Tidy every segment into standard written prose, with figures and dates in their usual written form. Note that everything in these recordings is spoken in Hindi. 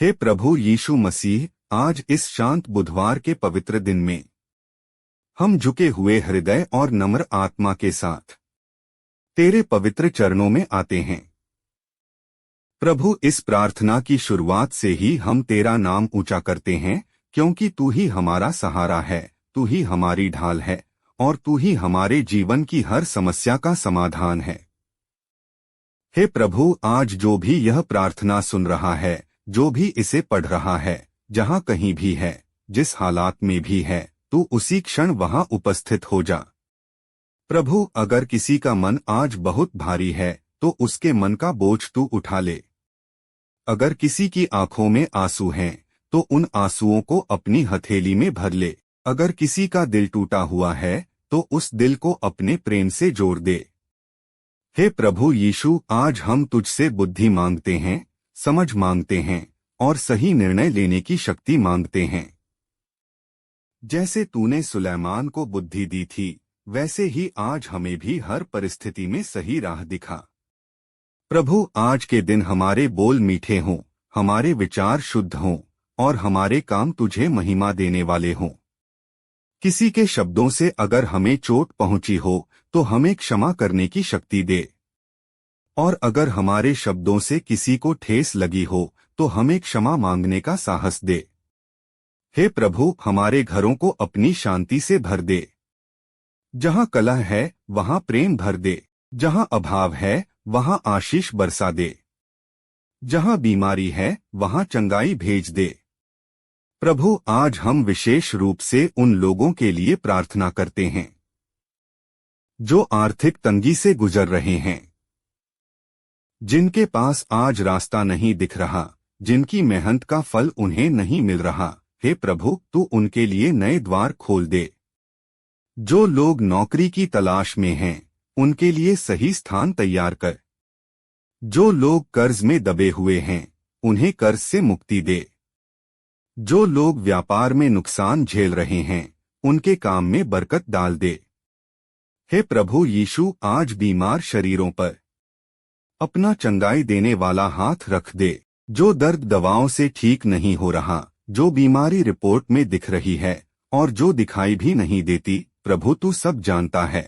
हे प्रभु यीशु मसीह, आज इस शांत बुधवार के पवित्र दिन में हम झुके हुए हृदय और नम्र आत्मा के साथ तेरे पवित्र चरणों में आते हैं। प्रभु, इस प्रार्थना की शुरुआत से ही हम तेरा नाम ऊंचा करते हैं, क्योंकि तू ही हमारा सहारा है, तू ही हमारी ढाल है और तू ही हमारे जीवन की हर समस्या का समाधान है। हे प्रभु, आज जो भी यह प्रार्थना सुन रहा है, जो भी इसे पढ़ रहा है, जहाँ कहीं भी है, जिस हालात में भी है, तू उसी क्षण वहाँ उपस्थित हो जा। प्रभु, अगर किसी का मन आज बहुत भारी है तो उसके मन का बोझ तू उठा ले। अगर किसी की आंखों में आंसू हैं तो उन आंसुओं को अपनी हथेली में भर ले। अगर किसी का दिल टूटा हुआ है तो उस दिल को अपने प्रेम से जोड़ दे। हे प्रभु यीशु, आज हम तुझसे बुद्धि मांगते हैं, समझ मांगते हैं और सही निर्णय लेने की शक्ति मांगते हैं। जैसे तूने सुलैमान को बुद्धि दी थी, वैसे ही आज हमें भी हर परिस्थिति में सही राह दिखा। प्रभु, आज के दिन हमारे बोल मीठे हों, हमारे विचार शुद्ध हों और हमारे काम तुझे महिमा देने वाले हों। किसी के शब्दों से अगर हमें चोट पहुंची हो तो हमें क्षमा करने की शक्ति दे, और अगर हमारे शब्दों से किसी को ठेस लगी हो तो हमें क्षमा मांगने का साहस दे। हे प्रभु, हमारे घरों को अपनी शांति से भर दे। जहाँ कलह है वहाँ प्रेम भर दे, जहाँ अभाव है वहाँ आशीष बरसा दे, जहाँ बीमारी है वहाँ चंगाई भेज दे। प्रभु, आज हम विशेष रूप से उन लोगों के लिए प्रार्थना करते हैं जो आर्थिक तंगी से गुजर रहे हैं, जिनके पास आज रास्ता नहीं दिख रहा, जिनकी मेहनत का फल उन्हें नहीं मिल रहा। हे प्रभु, तू उनके लिए नए द्वार खोल दे। जो लोग नौकरी की तलाश में हैं, उनके लिए सही स्थान तैयार कर। जो लोग कर्ज में दबे हुए हैं, उन्हें कर्ज से मुक्ति दे। जो लोग व्यापार में नुकसान झेल रहे हैं, उनके काम में बरकत डाल दे। हे प्रभु यीशु, आज बीमार शरीरों पर अपना चंगाई देने वाला हाथ रख दे। जो दर्द दवाओं से ठीक नहीं हो रहा, जो बीमारी रिपोर्ट में दिख रही है और जो दिखाई भी नहीं देती, प्रभु तू सब जानता है।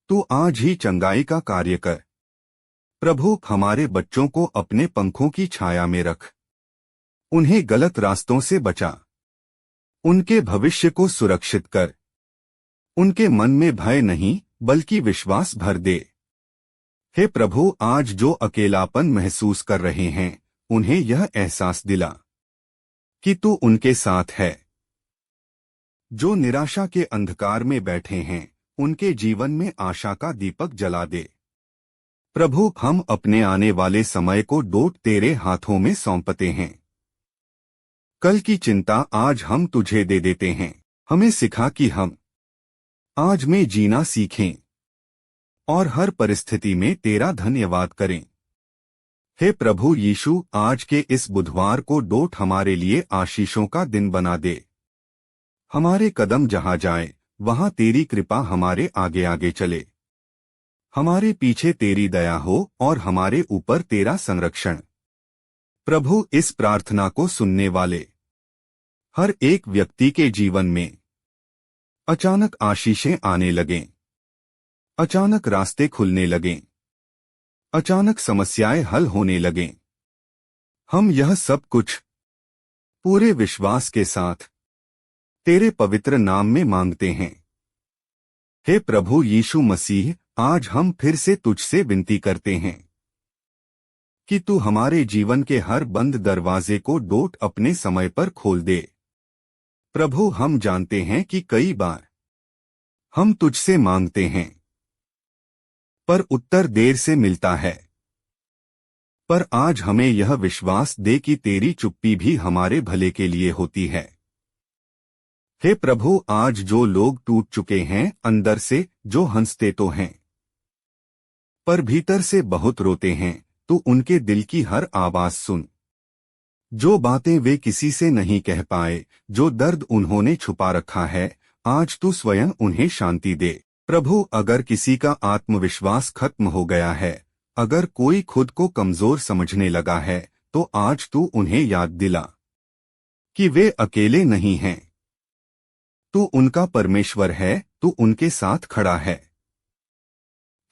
तू आज ही चंगाई का कार्य कर। प्रभु, हमारे बच्चों को अपने पंखों की छाया में रख। उन्हें गलत रास्तों से बचा। उनके भविष्य को सुरक्षित कर। उनके मन में भय नहीं बल्कि विश्वास भर दे। हे प्रभु, आज जो अकेलापन महसूस कर रहे हैं, उन्हें यह एहसास दिला कि तू उनके साथ है। जो निराशा के अंधकार में बैठे हैं, उनके जीवन में आशा का दीपक जला दे। प्रभु, हम अपने आने वाले समय को डोट तेरे हाथों में सौंपते हैं। कल की चिंता आज हम तुझे दे देते हैं। हमें सिखा कि हम आज में जीना सीखें और हर परिस्थिति में तेरा धन्यवाद करें। हे प्रभु यीशु, आज के इस बुधवार को डोट हमारे लिए आशीषों का दिन बना दे। हमारे कदम जहाँ जाए वहाँ तेरी कृपा हमारे आगे आगे चले। हमारे पीछे तेरी दया हो और हमारे ऊपर तेरा संरक्षण। प्रभु, इस प्रार्थना को सुनने वाले हर एक व्यक्ति के जीवन में अचानक आशीषें आने लगें, अचानक रास्ते खुलने लगें, अचानक समस्याएं हल होने लगें। हम यह सब कुछ पूरे विश्वास के साथ तेरे पवित्र नाम में मांगते हैं। हे प्रभु यीशु मसीह, आज हम फिर से तुझसे विनती करते हैं कि तू हमारे जीवन के हर बंद दरवाजे को डोट अपने समय पर खोल दे। प्रभु, हम जानते हैं कि कई बार हम तुझसे मांगते हैं पर उत्तर देर से मिलता है, पर आज हमें यह विश्वास दे कि तेरी चुप्पी भी हमारे भले के लिए होती है। हे प्रभु, आज जो लोग टूट चुके हैं अंदर से, जो हंसते तो हैं पर भीतर से बहुत रोते हैं, तू उनके दिल की हर आवाज सुन। जो बातें वे किसी से नहीं कह पाए, जो दर्द उन्होंने छुपा रखा है, आज तू स्वयं उन्हें शांति दे। प्रभु, अगर किसी का आत्मविश्वास खत्म हो गया है, अगर कोई खुद को कमजोर समझने लगा है, तो आज तू उन्हें याद दिला कि वे अकेले नहीं हैं। तू उनका परमेश्वर है, तू उनके साथ खड़ा है।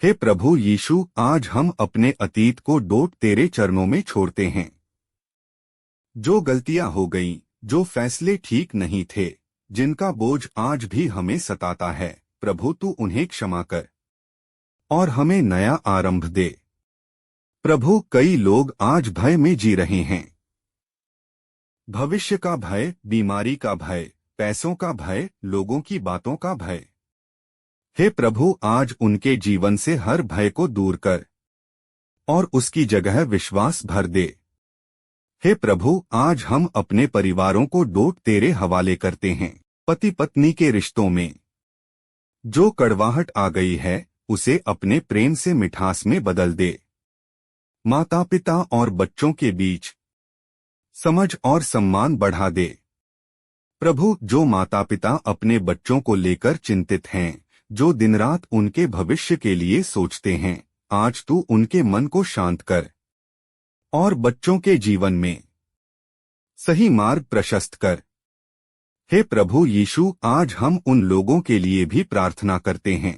हे प्रभु यीशु, आज हम अपने अतीत को डोट तेरे चरणों में छोड़ते हैं। जो गलतियां हो गईं, जो फैसले ठीक नहीं थे, जिनका बोझ आज भी हमें सताता है, प्रभु तू उन्हें क्षमा कर और हमें नया आरंभ दे। प्रभु, कई लोग आज भय में जी रहे हैं। भविष्य का भय, बीमारी का भय, पैसों का भय, लोगों की बातों का भय। हे प्रभु, आज उनके जीवन से हर भय को दूर कर और उसकी जगह विश्वास भर दे। हे प्रभु, आज हम अपने परिवारों को डोट तेरे हवाले करते हैं। पति पत्नी के रिश्तों में जो कड़वाहट आ गई है, उसे अपने प्रेम से मिठास में बदल दे। माता पिता और बच्चों के बीच समझ और सम्मान बढ़ा दे। प्रभु, जो माता पिता अपने बच्चों को लेकर चिंतित हैं, जो दिन रात उनके भविष्य के लिए सोचते हैं, आज तू उनके मन को शांत कर और बच्चों के जीवन में सही मार्ग प्रशस्त कर। हे प्रभु यीशु, आज हम उन लोगों के लिए भी प्रार्थना करते हैं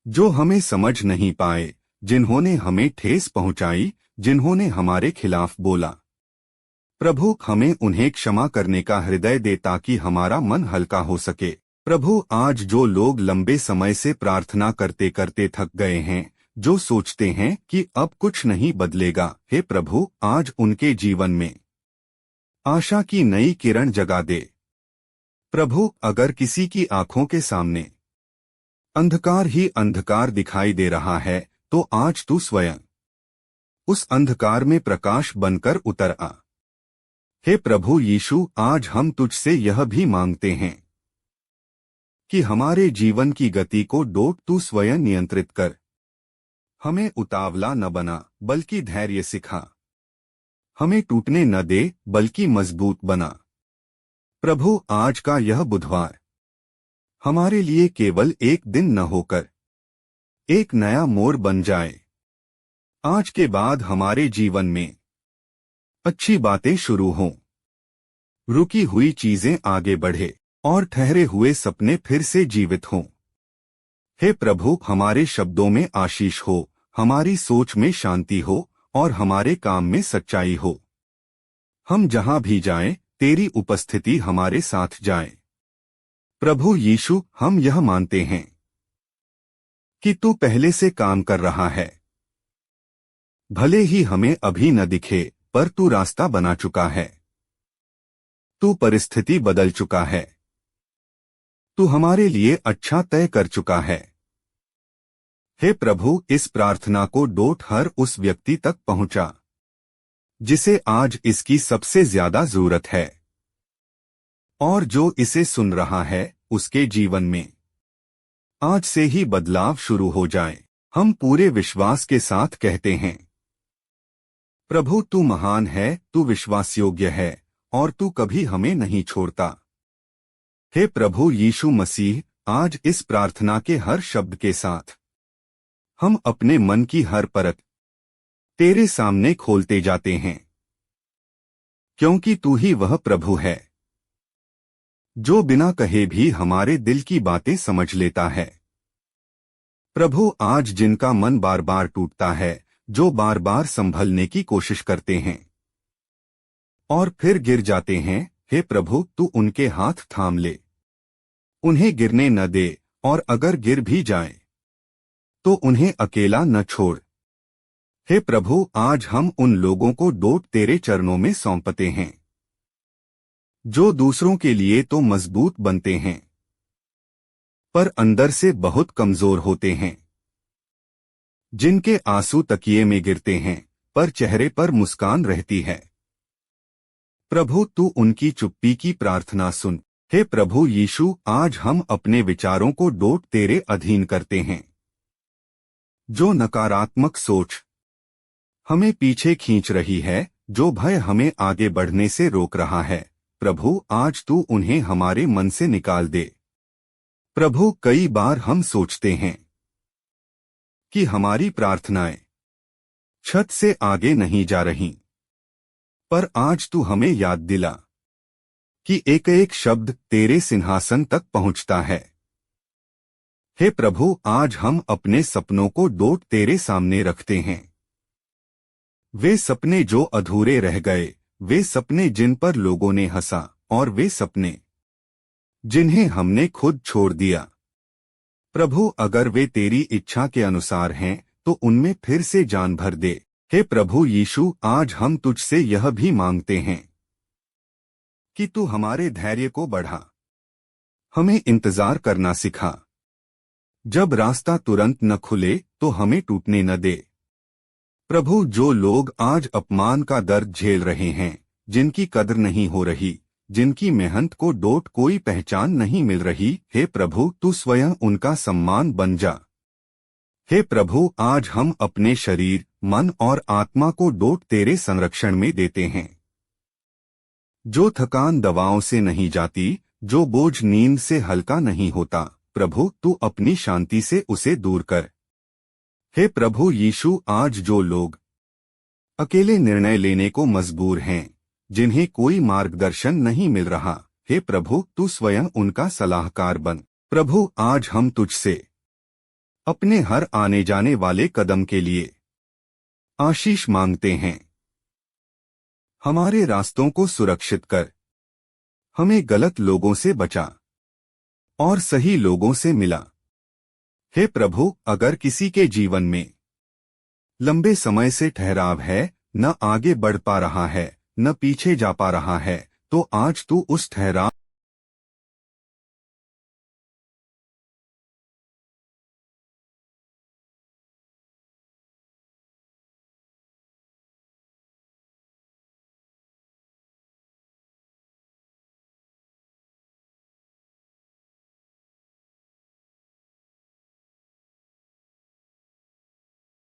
जो हमें समझ नहीं पाए, जिन्होंने हमें ठेस पहुंचाई, जिन्होंने हमारे खिलाफ बोला। प्रभु, हमें उन्हें क्षमा करने का हृदय दे ताकि हमारा मन हल्का हो सके। प्रभु, आज जो लोग लंबे समय से प्रार्थना करते करते थक गए हैं, जो सोचते हैं कि अब कुछ नहीं बदलेगा, हे प्रभु, आज उनके जीवन में आशा की नई किरण जगा दे। प्रभु, अगर किसी की आंखों के सामने अंधकार ही अंधकार दिखाई दे रहा है, तो आज तू स्वयं उस अंधकार में प्रकाश बनकर उतर आ। हे प्रभु यीशु, आज हम तुझसे यह भी मांगते हैं कि हमारे जीवन की गति को डोट तू स्वयं नियंत्रित कर। हमें उतावला न बना, बल्कि धैर्य सिखा। हमें टूटने न दे, बल्कि मजबूत बना। प्रभु, आज का यह बुधवार हमारे लिए केवल एक दिन न होकर एक नया मोड़ बन जाए। आज के बाद हमारे जीवन में अच्छी बातें शुरू हों, रुकी हुई चीजें आगे बढ़े और ठहरे हुए सपने फिर से जीवित हों। हे प्रभु, हमारे शब्दों में आशीष हो, हमारी सोच में शांति हो और हमारे काम में सच्चाई हो। हम जहां भी जाएं, तेरी उपस्थिति हमारे साथ जाए। प्रभु यीशु, हम यह मानते हैं कि तू पहले से काम कर रहा है। भले ही हमें अभी न दिखे, पर तू रास्ता बना चुका है। तू परिस्थिति बदल चुका है। तू हमारे लिए अच्छा तय कर चुका है। हे प्रभु, इस प्रार्थना को डोट हर उस व्यक्ति तक पहुंचा जिसे आज इसकी सबसे ज्यादा जरूरत है, और जो इसे सुन रहा है, उसके जीवन में आज से ही बदलाव शुरू हो जाए। हम पूरे विश्वास के साथ कहते हैं, प्रभु तू महान है, तू विश्वासयोग्य है और तू कभी हमें नहीं छोड़ता। हे प्रभु यीशु मसीह, आज इस प्रार्थना के हर शब्द के साथ हम अपने मन की हर परत तेरे सामने खोलते जाते हैं, क्योंकि तू ही वह प्रभु है जो बिना कहे भी हमारे दिल की बातें समझ लेता है। प्रभु, आज जिनका मन बार बार टूटता है, जो बार बार संभलने की कोशिश करते हैं और फिर गिर जाते हैं, हे प्रभु तू उनके हाथ थाम ले, उन्हें गिरने न दे, और अगर गिर भी जाए तो उन्हें अकेला न छोड़। हे प्रभु, आज हम उन लोगों को डोट तेरे चरणों में सौंपते हैं जो दूसरों के लिए तो मजबूत बनते हैं पर अंदर से बहुत कमजोर होते हैं, जिनके आंसू तकिए में गिरते हैं पर चेहरे पर मुस्कान रहती है। प्रभु, तू उनकी चुप्पी की प्रार्थना सुन। हे प्रभु यीशु, आज हम अपने विचारों को डोट तेरे अधीन करते हैं। जो नकारात्मक सोच हमें पीछे खींच रही है, जो भय हमें आगे बढ़ने से रोक रहा है, प्रभु आज तू उन्हें हमारे मन से निकाल दे। प्रभु, कई बार हम सोचते हैं कि हमारी प्रार्थनाएं छत से आगे नहीं जा रहीं, पर आज तू हमें याद दिला कि एक एक शब्द तेरे सिंहासन तक पहुंचता है। हे प्रभु, आज हम अपने सपनों को डोट तेरे सामने रखते हैं। वे सपने जो अधूरे रह गए, वे सपने जिन पर लोगों ने हंसा, और वे सपने जिन्हें हमने खुद छोड़ दिया। प्रभु, अगर वे तेरी इच्छा के अनुसार हैं तो उनमें फिर से जान भर दे। हे प्रभु यीशु, आज हम तुझसे यह भी मांगते हैं कि तू हमारे धैर्य को बढ़ा, हमें इंतजार करना सिखा। जब रास्ता तुरंत न खुले तो हमें टूटने न दे। प्रभु, जो लोग आज अपमान का दर्द झेल रहे हैं, जिनकी कदर नहीं हो रही, जिनकी मेहनत को डोट कोई पहचान नहीं मिल रही, हे प्रभु तू स्वयं उनका सम्मान बन जा। हे प्रभु, आज हम अपने शरीर, मन और आत्मा को डोट तेरे संरक्षण में देते हैं। जो थकान दवाओं से नहीं जाती, जो बोझ नींद से हल्का नहीं होता, प्रभु तू अपनी शांति से उसे दूर कर। हे प्रभु यीशु, आज जो लोग अकेले निर्णय लेने को मजबूर हैं, जिन्हें कोई मार्गदर्शन नहीं मिल रहा, हे प्रभु तू स्वयं उनका सलाहकार बन। प्रभु, आज हम तुझसे अपने हर आने जाने वाले कदम के लिए आशीष मांगते हैं। हमारे रास्तों को सुरक्षित कर, हमें गलत लोगों से बचा और सही लोगों से मिला। हे प्रभु, अगर किसी के जीवन में लंबे समय से ठहराव है, न आगे बढ़ पा रहा है, न पीछे जा पा रहा है, तो आज तू उस ठहराव